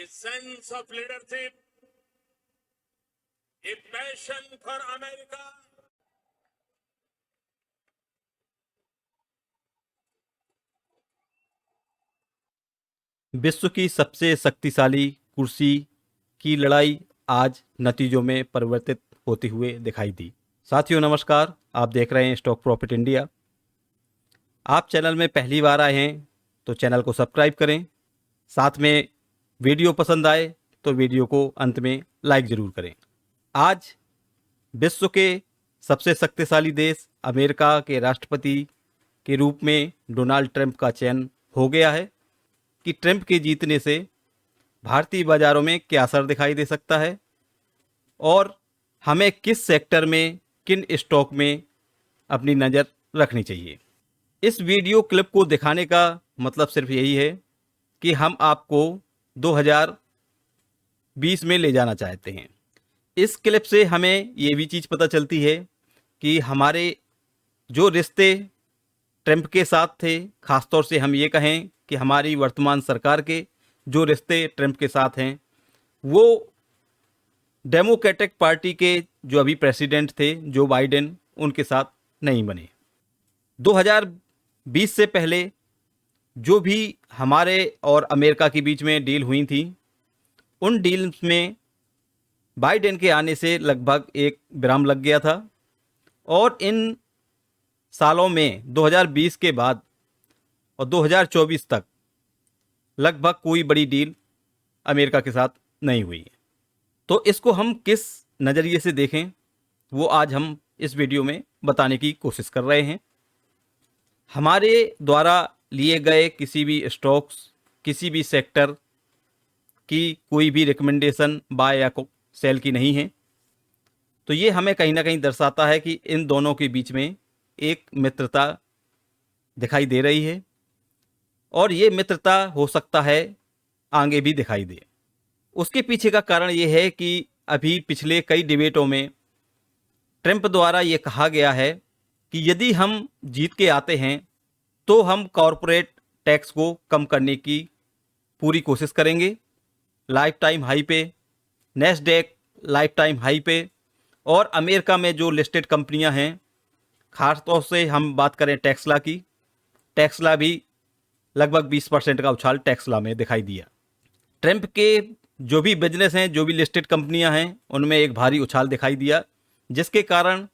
a sense of leadership, a passion for America. विश्व की सबसे शक्तिशाली कुर्सी की लड़ाई आज नतीजों में परिवर्तित होते हुए दिखाई दी। साथियों नमस्कार, आप देख रहे हैं स्टॉक प्रॉफिट इंडिया। आप चैनल में पहली बार आए हैं तो चैनल को सब्सक्राइब करें। साथ में वीडियो पसंद आए तो वीडियो को अंत में लाइक ज़रूर करें। आज विश्व के सबसे शक्तिशाली देश अमेरिका के राष्ट्रपति के रूप में डोनाल्ड ट्रंप का चयन हो गया है कि ट्रंप के जीतने से भारतीय बाज़ारों में क्या असर दिखाई दे सकता है और हमें किस सेक्टर में, किन स्टॉक में अपनी नज़र रखनी चाहिए। इस वीडियो क्लिप को दिखाने का मतलब सिर्फ यही है कि हम आपको 2020 में ले जाना चाहते हैं। इस क्लिप से हमें ये भी चीज़ पता चलती है कि हमारे जो रिश्ते ट्रंप के साथ थे, ख़ासतौर से हम ये कहें कि हमारी वर्तमान सरकार के जो रिश्ते ट्रंप के साथ हैं, वो डेमोक्रेटिक पार्टी के जो अभी प्रेसिडेंट थे जो बाइडेन, उनके साथ नहीं बने। 2020 से पहले जो भी हमारे और अमेरिका के बीच में डील हुई थी, उन डील्स में बाइडेन के आने से लगभग एक विराम लग गया था और इन सालों में 2020 के बाद और 2024 तक लगभग कोई बड़ी डील अमेरिका के साथ नहीं हुई। तो इसको हम किस नज़रिए से देखें, वो आज हम इस वीडियो में बताने की कोशिश कर रहे हैं। हमारे द्वारा लिए गए किसी भी स्टॉक्स, किसी भी सेक्टर की कोई भी रिकमेंडेशन बाय या सेल की नहीं है। तो ये हमें कहीं ना कहीं दर्शाता है कि इन दोनों के बीच में एक मित्रता दिखाई दे रही है और ये मित्रता हो सकता है आगे भी दिखाई दे। उसके पीछे का कारण ये है कि अभी पिछले कई डिबेटों में ट्रंप द्वारा ये कहा गया है कि यदि हम जीत के आते हैं तो हम कॉरपोरेट टैक्स को कम करने की पूरी कोशिश करेंगे। लाइफ टाइम हाई पे, नैस्डैक लाइफ टाइम हाई पे, और अमेरिका में जो लिस्टेड कंपनियां हैं, खासतौर से हम बात करें टेस्ला की, टेस्ला भी लगभग 20% का उछाल टेस्ला में दिखाई दिया। ट्रंप के जो भी बिजनेस हैं, जो भी लिस्टेड कंपनियां हैं, उनमें एक भारी उछाल दिखाई दिया, जिसके कारण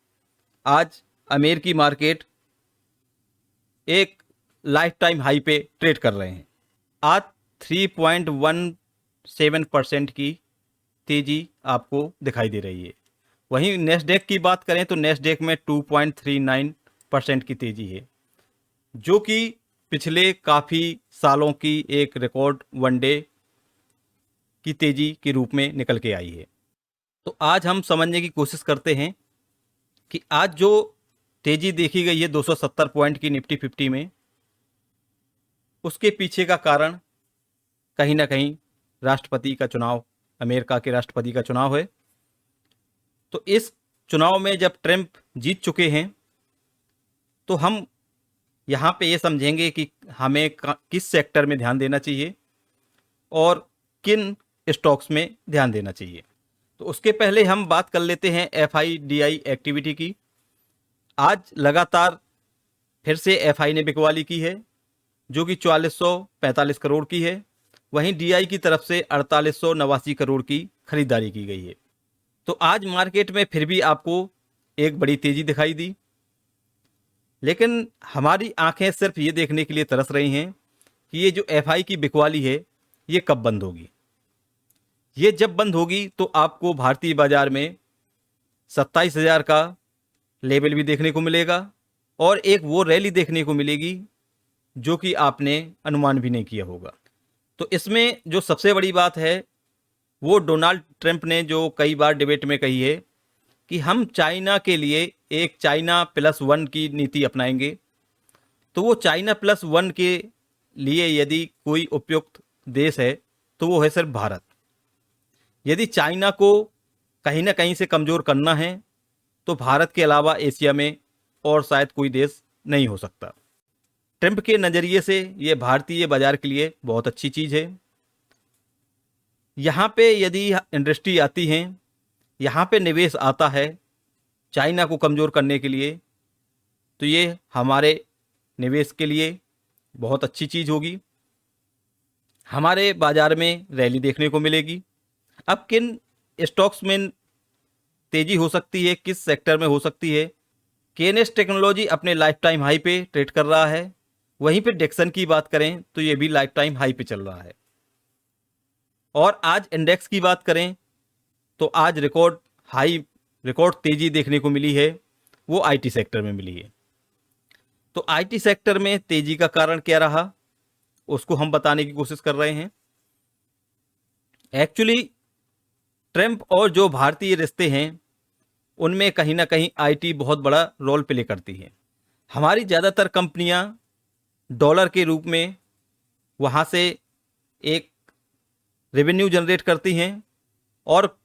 आज अमेरिकी मार्केट एक लाइफ टाइम हाई पे ट्रेड कर रहे हैं। आज 3.17% की तेज़ी आपको दिखाई दे रही है। वहीं नेस्डेक की बात करें तो नेस्डेक में 2.39% की तेज़ी है, जो कि पिछले काफ़ी सालों की एक रिकॉर्ड वनडे की तेज़ी के रूप में निकल के आई है। तो आज हम समझने की कोशिश करते हैं कि आज जो तेज़ी देखी गई है 270 पॉइंट की निफ्टी 50 में, उसके पीछे का कारण कहीं ना कहीं राष्ट्रपति का चुनाव, अमेरिका के राष्ट्रपति का चुनाव है। तो इस चुनाव में जब ट्रंप जीत चुके हैं तो हम यहाँ पे ये समझेंगे कि हमें किस सेक्टर में ध्यान देना चाहिए और किन स्टॉक्स में ध्यान देना चाहिए। तो उसके पहले हम बात कर लेते हैं FIDI एक्टिविटी की। आज लगातार फिर से FI ने बिकवाली की है, जो कि 4445 करोड़ की है। वहीं DI की तरफ से 4889 करोड़ की खरीदारी की गई है। तो आज मार्केट में फिर भी आपको एक बड़ी तेज़ी दिखाई दी, लेकिन हमारी आंखें सिर्फ ये देखने के लिए तरस रही हैं कि ये जो FI की बिकवाली है ये कब बंद होगी। ये जब बंद होगी तो आपको भारतीय बाजार में 27,000 का लेवल भी देखने को मिलेगा और एक वो रैली देखने को मिलेगी जो कि आपने अनुमान भी नहीं किया होगा। तो इसमें जो सबसे बड़ी बात है वो डोनाल्ड ट्रंप ने जो कई बार डिबेट में कही है कि हम चाइना के लिए एक चाइना +1 की नीति अपनाएंगे। तो वो चाइना +1 के लिए यदि कोई उपयुक्त देश है तो वो है सिर्फ भारत। यदि चाइना को कहीं ना कहीं से कमज़ोर करना है तो भारत के अलावा एशिया में और शायद कोई देश नहीं हो सकता। ट्रंप के नज़रिए से ये भारतीय बाजार के लिए बहुत अच्छी चीज़ है। यहाँ पे यदि इंडस्ट्री आती हैं, यहाँ पे निवेश आता है चाइना को कमज़ोर करने के लिए, तो ये हमारे निवेश के लिए बहुत अच्छी चीज़ होगी। हमारे बाज़ार में रैली देखने को मिलेगी। अब किन स्टॉक्स में तेज़ी हो सकती है, किस सेक्टर में हो सकती है? केएनएस टेक्नोलॉजी अपने लाइफ टाइम हाई पे ट्रेड कर रहा है। वहीं पे डेक्सन की बात करें तो ये भी लाइफ टाइम हाई पे चल रहा है। और आज इंडेक्स की बात करें तो आज रिकॉर्ड तेज़ी देखने को मिली है, वो आईटी सेक्टर में मिली है। तो आईटी सेक्टर में तेज़ी का कारण क्या रहा, उसको हम बताने की कोशिश कर रहे हैं। एक्चुअली ट्रंप और जो भारतीय रिश्ते हैं उनमें कहीं ना कहीं आईटी बहुत बड़ा रोल प्ले करती है। हमारी ज़्यादातर कंपनियां डॉलर के रूप में वहाँ से एक रेवेन्यू जनरेट करती हैं और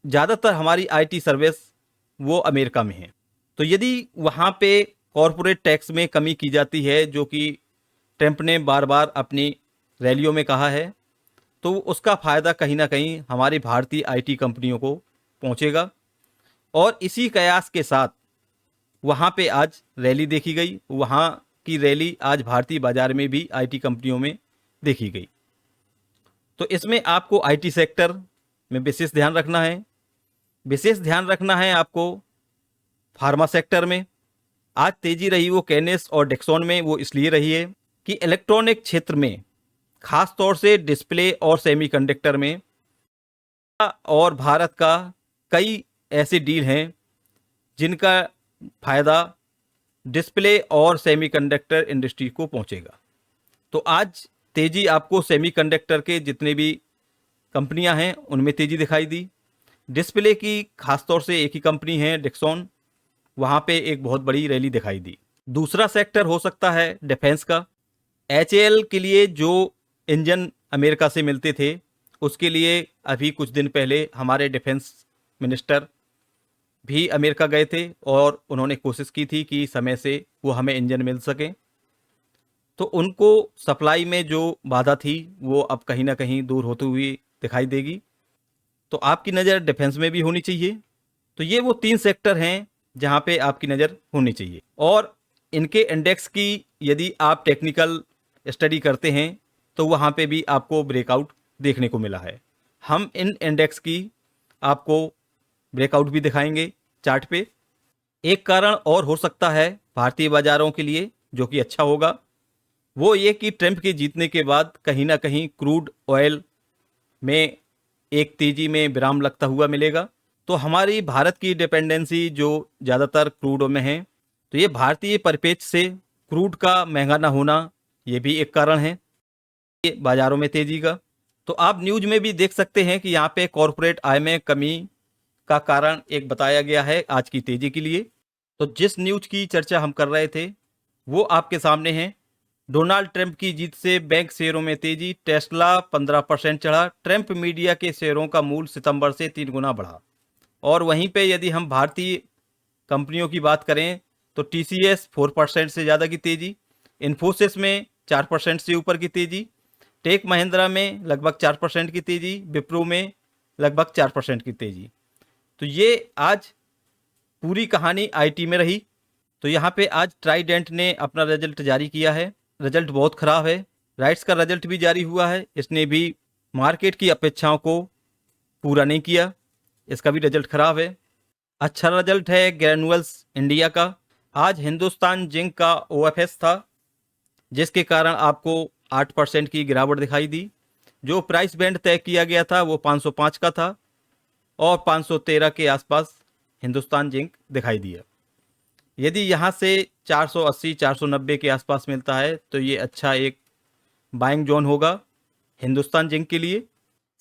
ज़्यादातर हमारी आईटी सर्विस वो अमेरिका में है। तो यदि वहाँ पे कॉरपोरेट टैक्स में कमी की जाती है, जो कि ट्रंप ने बार बार अपनी रैलियों में कहा है, तो उसका फ़ायदा कहीं ना कहीं हमारी भारतीय आईटी कंपनियों को पहुँचेगा। और इसी कयास के साथ वहाँ पे आज रैली देखी गई। वहाँ की रैली आज भारतीय बाज़ार में भी आईटी कंपनियों में देखी गई। तो इसमें आपको आईटी सेक्टर में विशेष ध्यान रखना है। विशेष ध्यान रखना है आपको फार्मा सेक्टर में। आज तेज़ी रही वो केएनएस और डेक्सॉन में, वो इसलिए रही है कि इलेक्ट्रॉनिक क्षेत्र में, ख़ास तौर से डिस्प्ले और सेमीकंडक्टर में, और भारत का कई ऐसे डील हैं जिनका फ़ायदा डिस्प्ले और सेमीकंडक्टर इंडस्ट्री को पहुंचेगा। तो आज तेज़ी आपको सेमीकंडक्टर के जितने भी कंपनियां हैं उनमें तेज़ी दिखाई दी। डिस्प्ले की खास तौर से एक ही कंपनी है डेक्सॉन, वहाँ पे एक बहुत बड़ी रैली दिखाई दी। दूसरा सेक्टर हो सकता है डिफेंस का। एचएएल के लिए जो इंजन अमेरिका से मिलते थे, उसके लिए अभी कुछ दिन पहले हमारे डिफेंस मिनिस्टर भी अमेरिका गए थे और उन्होंने कोशिश की थी कि समय से वो हमें इंजन मिल सकें। तो उनको सप्लाई में जो बाधा थी वो अब कहीं ना कहीं दूर होती हुई दिखाई देगी। तो आपकी नज़र डिफेंस में भी होनी चाहिए। तो ये वो 3 सेक्टर हैं जहाँ पे आपकी नज़र होनी चाहिए। और इनके इंडेक्स की यदि आप टेक्निकल स्टडी करते हैं तो वहाँ पे भी आपको ब्रेकआउट देखने को मिला है। हम इन इंडेक्स की आपको ब्रेकआउट भी दिखाएंगे चार्ट पे। एक कारण और हो सकता है भारतीय बाज़ारों के लिए जो कि अच्छा होगा, वो ये कि ट्रंप के जीतने के बाद कहीं ना कहीं क्रूड ऑयल में एक तेज़ी में विराम लगता हुआ मिलेगा। तो हमारी भारत की डिपेंडेंसी जो ज़्यादातर क्रूड में है, तो ये भारतीय परिप्रेक्ष्य से क्रूड का महंगा ना होना ये भी एक कारण है ये बाज़ारों में तेज़ी का। तो आप न्यूज़ में भी देख सकते हैं कि यहाँ पे कॉरपोरेट आय में कमी का कारण एक बताया गया है आज की तेज़ी के लिए। तो जिस न्यूज़ की चर्चा हम कर रहे थे वो आपके सामने है। डोनाल्ड ट्रंप की जीत से बैंक शेयरों में तेजी, टेस्ला 15% चढ़ा, ट्रंप मीडिया के शेयरों का मूल्य सितंबर से 3 गुना बढ़ा। और वहीं पे यदि हम भारतीय कंपनियों की बात करें तो टीसीएस 4% से ज़्यादा की तेज़ी, इन्फोसिस में 4% से ऊपर की तेज़ी, टेक महिंद्रा में लगभग 4% की तेज़ी, विप्रो में लगभग 4% की तेज़ी। तो ये आज पूरी कहानी आईटी में रही। तो यहाँ पे आज ट्राइडेंट ने अपना रिजल्ट जारी किया है। रिजल्ट बहुत ख़राब है। राइट्स का रिजल्ट भी जारी हुआ है, इसने भी मार्केट की अपेक्षाओं को पूरा नहीं किया, इसका भी रिजल्ट ख़राब है। अच्छा रिजल्ट है ग्रैन्युअल्स इंडिया का। आज हिंदुस्तान जिंक का ओएफएस था जिसके कारण आपको 8% की गिरावट दिखाई दी। जो प्राइस बैंड तय किया गया था वो 505 का था और 513 के आसपास हिंदुस्तान जिंक दिखाई दिया। यदि यहाँ से 480-490 के आसपास मिलता है तो ये अच्छा एक बाइंग जोन होगा हिंदुस्तान जिंक के लिए।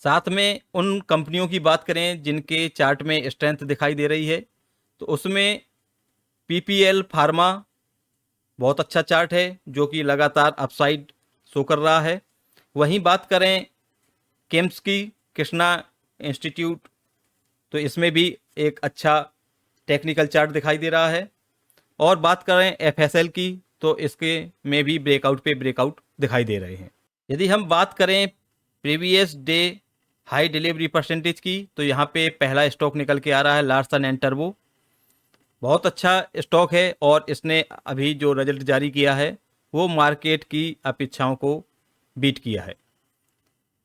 साथ में उन कंपनियों की बात करें जिनके चार्ट में स्ट्रेंथ दिखाई दे रही है तो उसमें पीपीएल फार्मा बहुत अच्छा चार्ट है जो कि लगातार अपसाइड शो कर रहा है। वहीं बात करें केम्स की, कृष्णा इंस्टीट्यूट, तो इसमें भी एक अच्छा टेक्निकल चार्ट दिखाई दे रहा है। और बात करें एफएसएल की तो इसके में भी ब्रेकआउट पे ब्रेकआउट दिखाई दे रहे हैं। यदि हम बात करें previous day high delivery percentage की, तो यहाँ पे पहला स्टॉक निकल के आ रहा है लार्सन एंड टर्बो। बहुत अच्छा स्टॉक है और इसने अभी जो रिजल्ट जारी किया है वो मार्केट की अपेक्षाओं को बीट किया है।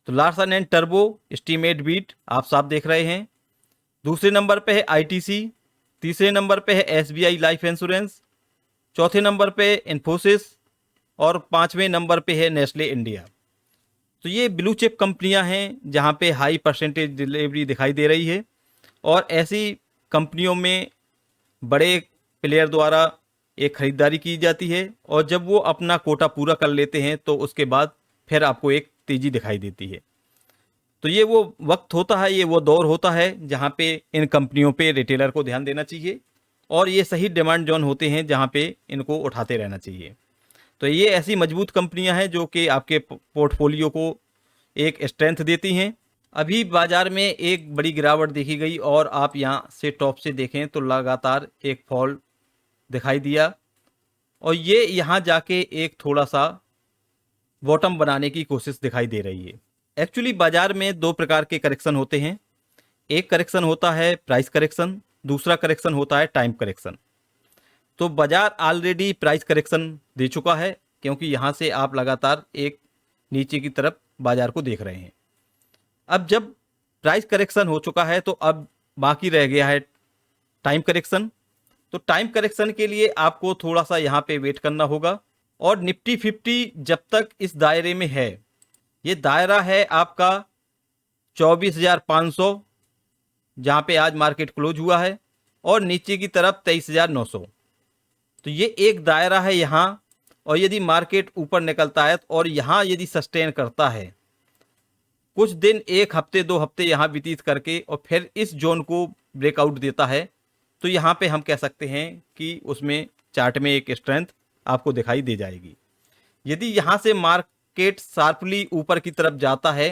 तो लार्सन एंड टर्बो एस्टीमेट बीट आप साफ देख रहे हैं। दूसरे नंबर पे है आईटीसी, तीसरे नंबर पे है एसबीआई लाइफ इंश्योरेंस, चौथे नंबर पे इन्फोसिस और पांचवें नंबर पे है नेस्ले इंडिया। तो ये ब्लू चिप कंपनियां हैं जहां पे हाई परसेंटेज डिलीवरी दिखाई दे रही है और ऐसी कंपनियों में बड़े प्लेयर द्वारा एक खरीदारी की जाती है और जब वो अपना कोटा पूरा कर लेते हैं तो उसके बाद फिर आपको एक तेजी दिखाई देती है। तो ये वो वक्त होता है, ये वो दौर होता है जहाँ पे इन कंपनियों पे रिटेलर को ध्यान देना चाहिए और ये सही डिमांड जोन होते हैं जहाँ पे इनको उठाते रहना चाहिए। तो ये ऐसी मजबूत कंपनियां हैं जो कि आपके पोर्टफोलियो को एक स्ट्रेंथ देती हैं। अभी बाजार में एक बड़ी गिरावट देखी गई और आप यहाँ से टॉप से देखें तो लगातार एक फॉल दिखाई दिया और ये यहाँ जाके एक थोड़ा सा बॉटम बनाने की कोशिश दिखाई दे रही है। एक्चुअली बाजार में दो प्रकार के करेक्शन होते हैं, एक करेक्शन होता है प्राइस करेक्शन, दूसरा करेक्शन होता है टाइम करेक्शन। तो बाजार ऑलरेडी प्राइस करेक्शन दे चुका है क्योंकि यहाँ से आप लगातार एक नीचे की तरफ बाजार को देख रहे हैं। अब जब प्राइस करेक्शन हो चुका है तो अब बाकी रह गया है टाइम करेक्शन। तो टाइम करेक्शन के लिए आपको थोड़ा सा यहाँ पे वेट करना होगा और निफ्टी 50 जब तक इस दायरे में है, ये दायरा है आपका 24,500 जहाँ पे आज मार्केट क्लोज हुआ है और नीचे की तरफ 23,900। तो ये एक दायरा है यहाँ और यदि मार्केट ऊपर निकलता है और यहाँ यदि सस्टेन करता है कुछ दिन, एक हफ्ते दो हफ्ते यहाँ व्यतीत करके और फिर इस जोन को ब्रेकआउट देता है तो यहाँ पे हम कह सकते हैं कि उसमें चार्ट में एक स्ट्रेंथ आपको दिखाई दे जाएगी। यदि यहाँ से मार्केट शार्पली ऊपर की तरफ जाता है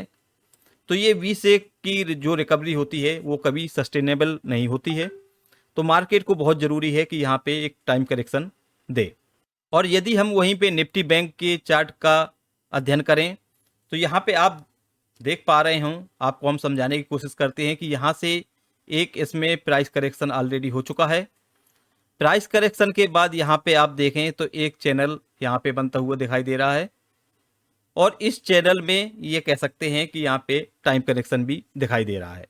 तो ये वी शेप की जो रिकवरी होती है वो कभी सस्टेनेबल नहीं होती है। तो मार्केट को बहुत ज़रूरी है कि यहाँ पे एक टाइम करेक्शन दे। और यदि हम वहीं पे निफ्टी बैंक के चार्ट का अध्ययन करें तो यहाँ पे आप देख पा रहे हों, आपको हम समझाने की कोशिश करते हैं कि यहाँ से एक इसमें प्राइस करेक्शन ऑलरेडी हो चुका है। प्राइस करेक्शन के बाद यहाँ पे आप देखें तो एक चैनल यहाँ पे बनता हुआ दिखाई दे रहा है और इस चैनल में ये कह सकते हैं कि यहाँ पे टाइम करेक्शन भी दिखाई दे रहा है।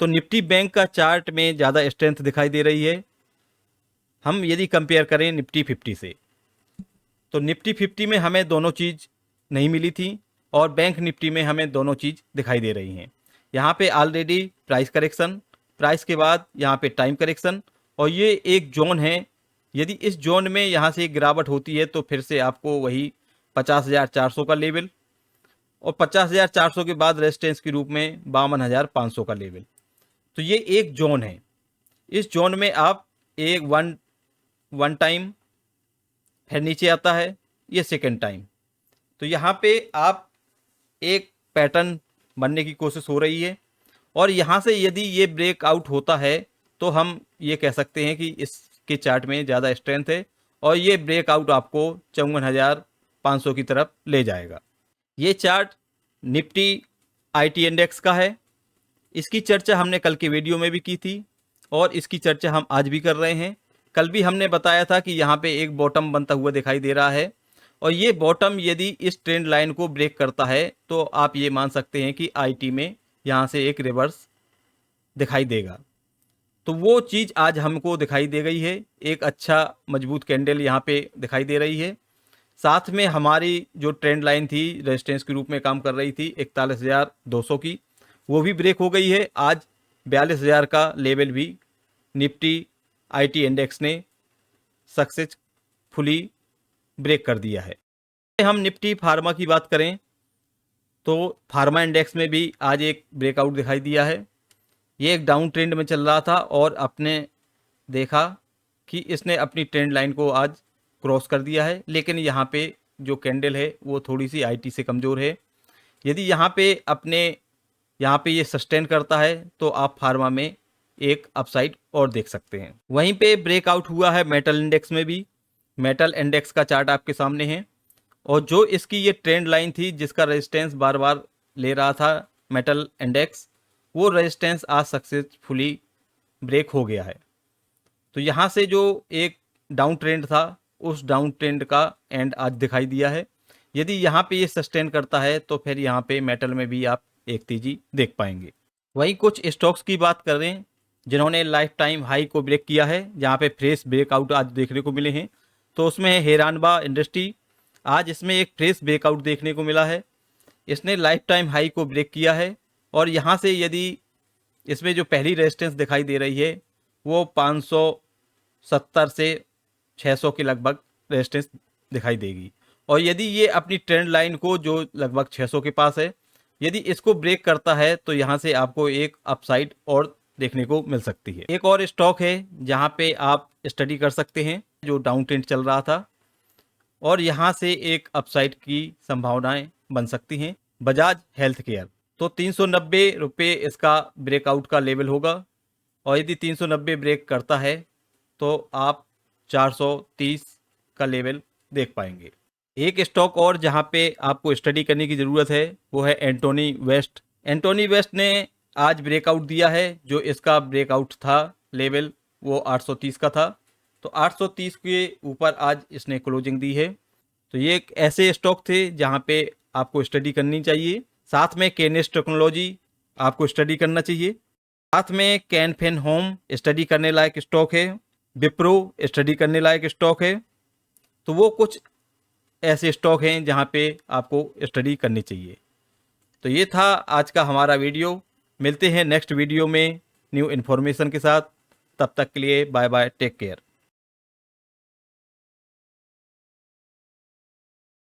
तो निफ्टी बैंक का चार्ट में ज़्यादा स्ट्रेंथ दिखाई दे रही है हम यदि कंपेयर करें निफ्टी 50 से। तो निफ्टी 50 में हमें दोनों चीज़ नहीं मिली थी और बैंक निफ्टी में हमें दोनों चीज़ दिखाई दे रही हैं। यहाँ पे ऑलरेडी प्राइस करेक्शन, प्राइस के बाद यहाँ पे टाइम करेक्शन और ये एक जोन है। यदि इस जोन में यहाँ से गिरावट होती है तो फिर से आपको वही 50,400 का लेवल और 50,400 के बाद रेजिस्टेंस के रूप में 52,500 का लेवल। तो ये एक जोन है, इस जोन में आप एक वन टाइम, फिर नीचे आता है ये सेकेंड टाइम। तो यहाँ पे आप एक पैटर्न बनने की कोशिश हो रही है और यहाँ से यदि ये ब्रेकआउट होता है तो हम ये कह सकते हैं कि इसके चार्ट में ज़्यादा स्ट्रेंथ है और ये ब्रेकआउट आपको 54,500 की तरफ ले जाएगा। ये चार्ट निफ्टी आईटी इंडेक्स का है। इसकी चर्चा हमने कल के वीडियो में भी की थी और इसकी चर्चा हम आज भी कर रहे हैं। कल भी हमने बताया था कि यहाँ पे एक बॉटम बनता हुआ दिखाई दे रहा है और ये बॉटम यदि इस ट्रेंड लाइन को ब्रेक करता है तो आप ये मान सकते हैं कि आईटी में यहाँ से एक रिवर्स दिखाई देगा। तो वो चीज़ आज हमको दिखाई दे गई है, एक अच्छा मजबूत कैंडल यहाँ पे दिखाई दे रही है। साथ में हमारी जो ट्रेंड लाइन थी रेजिस्टेंस के रूप में काम कर रही थी 41,200 की, वो भी ब्रेक हो गई है। आज 42,000 का लेवल भी निफ्टी आईटी इंडेक्स ने सक्सेसफुली ब्रेक कर दिया है। हम निफ्टी फार्मा की बात करें तो फार्मा इंडेक्स में भी आज एक ब्रेकआउट दिखाई दिया है। ये एक डाउन ट्रेंड में चल रहा था और आपने देखा कि इसने अपनी ट्रेंड लाइन को आज क्रॉस कर दिया है, लेकिन यहाँ पे जो कैंडल है वो थोड़ी सी आईटी से कमज़ोर है। यदि यहाँ पे ये सस्टेन करता है तो आप फार्मा में एक अपसाइड और देख सकते हैं। वहीं पे ब्रेकआउट हुआ है मेटल इंडेक्स में भी। मेटल इंडेक्स का चार्ट आपके सामने है और जो इसकी ये ट्रेंड लाइन थी जिसका रेजिस्टेंस बार बार ले रहा था मेटल इंडेक्स, वो रेजिस्टेंस आज सक्सेसफुली ब्रेक हो गया है। तो यहाँ से जो एक डाउन ट्रेंड था, उस डाउन ट्रेंड का एंड आज दिखाई दिया है। यदि यहाँ पे ये सस्टेन करता है तो फिर यहाँ पे मेटल में भी आप एक तेजी देख पाएंगे। वहीं कुछ स्टॉक्स की बात करें जिन्होंने लाइफ टाइम हाई को ब्रेक किया है, जहाँ पे फ्रेश ब्रेकआउट आज देखने को मिले हैं, तो उसमें है हेरानबा इंडस्ट्री। आज इसमें एक फ्रेश ब्रेकआउट देखने को मिला है, इसने लाइफ टाइम हाई को ब्रेक किया है और यहाँ से यदि इसमें जो पहली रेजिस्टेंस दिखाई दे रही है वो 570 से 600 के लगभग रेजिस्टेंस दिखाई देगी। और यदि ये अपनी ट्रेंड लाइन को, जो लगभग 600 के पास है, यदि इसको ब्रेक करता है तो यहाँ से आपको एक अपसाइड और देखने को मिल सकती है। एक और स्टॉक है जहाँ पे आप स्टडी कर सकते हैं, जो डाउन ट्रेंड चल रहा था और यहाँ से एक अपसाइड की संभावनाएं बन सकती हैं, बजाज हेल्थ केयर। तो 390 रुपये इसका ब्रेकआउट का लेवल होगा और यदि 390 ब्रेक करता है तो आप 430 का लेवल देख पाएंगे। एक स्टॉक और जहाँ पे आपको स्टडी करने की ज़रूरत है वो है एंटोनी वेस्ट। एंटोनी वेस्ट ने आज ब्रेकआउट दिया है, जो इसका ब्रेकआउट था लेवल वो 830 का था, तो 830 के ऊपर आज इसने क्लोजिंग दी है। तो ये एक ऐसे स्टॉक थे जहाँ पे आपको स्टडी करनी चाहिए। साथ में केनेस टेक्नोलॉजी आपको स्टडी करना चाहिए, साथ में कैनफिन होम स्टडी करने लायक स्टॉक है, विप्रो स्टडी करने लायक स्टॉक है। तो वो कुछ ऐसे स्टॉक हैं जहाँ पे आपको स्टडी करनी चाहिए। तो ये था आज का हमारा वीडियो। मिलते हैं नेक्स्ट वीडियो में न्यू इन्फॉर्मेशन के साथ। तब तक के लिए बाय बाय, टेक केयर।